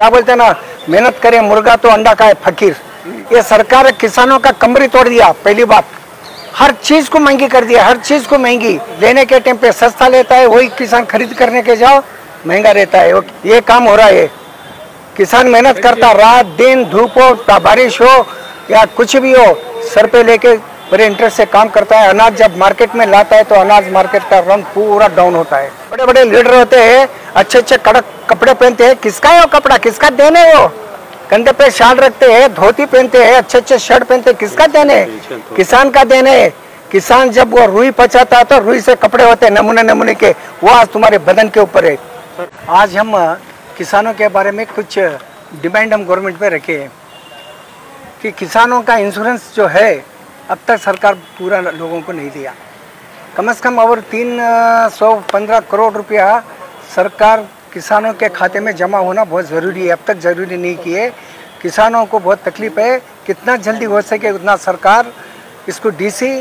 क्या बोलते हैं ना, मेहनत करे मुर्गा तो अंडा खाए फकीर। ये सरकार किसानों का कमरी तोड़ दिया। पहली बात, हर चीज को महंगी कर दिया, हर चीज को महंगी। लेने के टाइम पे सस्ता लेता है, वही किसान खरीद करने के जाओ महंगा रहता है। ये काम हो रहा है। किसान मेहनत करता, रात दिन धूप हो बारिश हो या कुछ भी हो, सर पे लेके बड़े इंटरेस्ट से काम करता है। अनाज जब मार्केट में लाता है तो अनाज मार्केट का रंग पूरा डाउन होता है। बड़े बड़े लीडर होते हैं, अच्छे अच्छे कड़क कपड़े पहनते हैं। किसका है वो कपड़ा, किसका देने? वो कंधे पे शाल रखते हैं, धोती पहनते हैं, अच्छे अच्छे शर्ट पहनते हैं। किसका देने? किसान का देने। किसान जब वो रुई पचाता है तो रुई से कपड़े होते हैं नमूने नमूने के, वो आज तुम्हारे बदन के ऊपर है। आज हम किसानों के बारे में कुछ डिमांड हम गवर्नमेंट पे रखे हैं कि किसानों का इंश्योरेंस जो है अब तक सरकार पूरा लोगों को नहीं दिया। कम से कम और 315 करोड़ रुपया सरकार किसानों के खाते में जमा होना बहुत ज़रूरी है। अब तक ज़रूरी नहीं किए। किसानों को बहुत तकलीफ है। कितना जल्दी हो सके उतना सरकार इसको डीसी,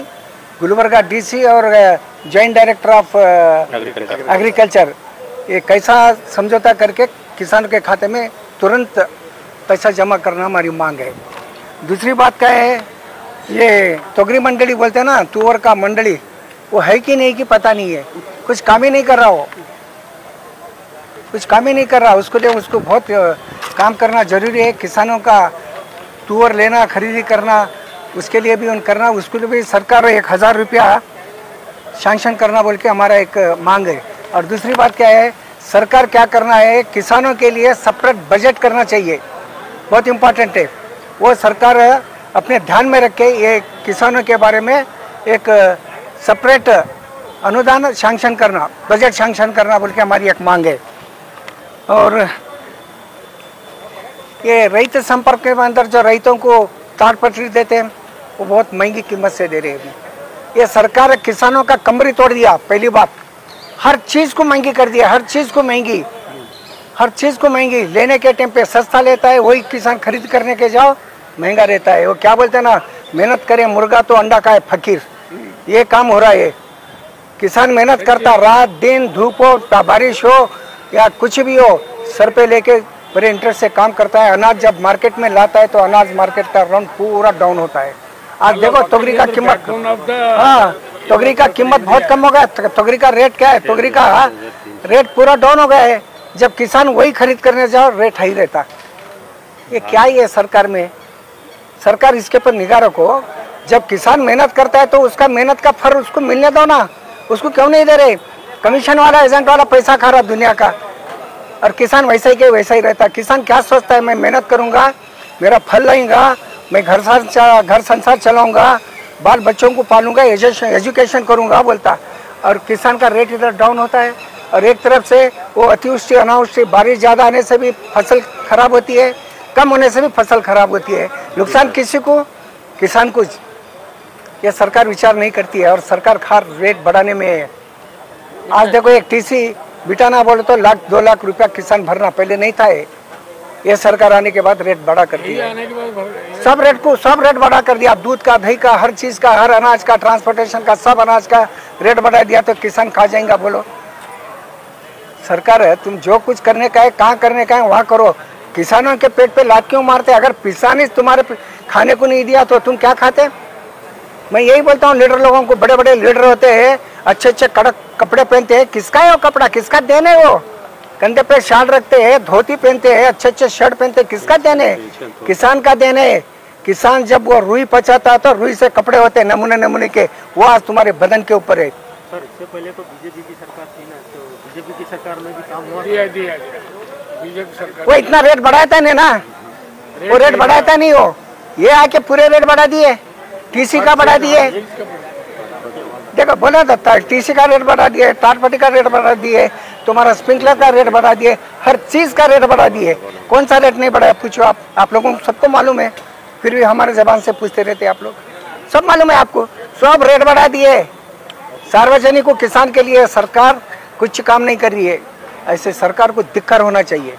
गुलबर्गा डीसी और जॉइंट डायरेक्टर ऑफ एग्रीकल्चर ये कैसा समझौता करके किसानों के खाते में तुरंत पैसा जमा करना हमारी मांग है। दूसरी बात क्या है, ये तोगरी मंडली बोलते हैं ना, तुअर का मंडली, वो है कि नहीं कि पता नहीं है। कुछ काम ही नहीं कर रहा, हो कुछ काम ही नहीं कर रहा। उसको लिए उसको बहुत काम करना जरूरी है। किसानों का तुअर लेना, खरीदी करना, उसके लिए भी करना, उसके लिए भी सरकार 1000 रुपया सैंक्शन करना बोल के हमारा एक मांग है। और दूसरी बात क्या है, सरकार क्या करना है, किसानों के लिए सेपरेट बजट करना चाहिए, बहुत इम्पोर्टेंट है। वो सरकार अपने ध्यान में रख के ये किसानों के बारे में एक सेपरेट अनुदान सैंक्शन करना, बजट सैंक्शन करना बोल के हमारी एक मांग है। और ये रैत संपर्क के अंदर जो रैतों को ताड़पत्री देते हैं वो बहुत महंगी कीमत से दे रहे हैं। ये सरकार किसानों का कमरी तोड़ दिया। पहली बात, हर चीज़ को महंगी कर दिया, हर चीज़ को महंगी, हर चीज़ को महंगी। लेने के टाइम पे सस्ता लेता है, वही किसान खरीद करने के जाओ महंगा रहता है। वो क्या बोलते हैं ना, मेहनत करे मुर्गा तो अंडा खाए फकीर। ये काम हो रहा है। किसान मेहनत करता, रात दिन धूप हो बारिश हो या कुछ भी हो, सर पे लेके बड़े इंटरेस्ट से काम करता है। अनाज जब मार्केट में लाता है तो अनाज मार्केट का रंग पूरा डाउन होता है। आज देखो तोगरी का कीमत, हाँ तोगरी का कीमत बहुत कम हो गया। तोगरी का रेट क्या है, तोगरी का रेट पूरा डाउन हो गया है। जब किसान वही खरीद करने जाओ रेट हाई रहता। ये क्या ही है सरकार में? सरकार इसके पर निगाह रखो। जब किसान मेहनत करता है तो उसका मेहनत का फल उसको मिलने दो ना। उसको क्यों नहीं दे रहे? कमीशन वाला, एजेंट वाला पैसा खा रहा दुनिया का, और किसान वैसा ही के वैसा ही रहता। किसान क्या सोचता है, मैं मेहनत करूंगा, मेरा फल लगेगा, मैं घर संसार चलाऊंगा, बाल बच्चों को पालूंगा, एजुकेशन करूंगा बोलता। और किसान का रेट इधर डाउन होता है। और एक तरफ से वो अतिवृष्टि अनावृष्टि, बारिश ज़्यादा आने से भी फसल खराब होती है, कम होने से भी फसल खराब होती है। नुकसान किसी को, किसान को। ये सरकार विचार नहीं करती है और सरकार खार रेट बढ़ाने में है। आज देखो एक टीसी बिटाना बोले तो 1-2 लाख रुपया किसान भरना, पहले नहीं था। ये सरकार आने के बाद रेट बढ़ा कर दिया। सब रेट बढ़ा कर दिया। दूध का, दही का, हर चीज़ का, हर अनाज का, ट्रांसपोर्टेशन का, सब अनाज का रेट बढ़ा दिया तो किसान खा जाएगा बोलो? सरकार है, तुम जो कुछ करने का है, कहाँ करने का है वहाँ करो। किसानों के पेट पे लात क्यों मारते? अगर किसान ही तुम्हारे खाने को नहीं दिया तो तुम क्या खाते? मैं यही बोलता हूँ लीडर लोगों को। बड़े बड़े लीडर होते हैं, अच्छे अच्छे कड़क कपड़े पहनते हैं। किसका है वो कपड़ा, किसका देने? वो कंधे पे शाल रखते हैं, धोती पहनते हैं, अच्छे अच्छे शर्ट पहनते हैं। किसका देने? किसान का देने। किसान जब वो रुई पचाता है तो रुई से कपड़े होते हैं नमूने नमूने के, वो आज तुम्हारे बदन के ऊपर है। सर इससे पहले तो बीजेपी की सरकार थी ना, तो बीजेपी की सरकार में भी काम हुआ? दिया बीजेपी सरकार। वो इतना रेट बढ़ाता नहीं ना, वो रेट बढ़ाता नहीं हो। ये आके पूरे रेट बढ़ा दिए, टीसी का बढ़ा दिए। देखो बोला था, टीसी का रेट बढ़ा दिए, तारपट्टी का रेट बढ़ा दिए, तुम्हारा स्प्रिंकलर का रेट बढ़ा दिए, हर चीज़ का रेट बढ़ा दिए। कौन सा रेट नहीं बढ़ाया पूछो आप लोगों को सबको मालूम है, फिर भी हमारे जबान से पूछते रहते आप लोग। सब मालूम है आपको, सब रेट बढ़ा दिए। सार्वजनिक को, किसान के लिए सरकार कुछ काम नहीं कर रही है। ऐसे सरकार को धिक्कार होना चाहिए।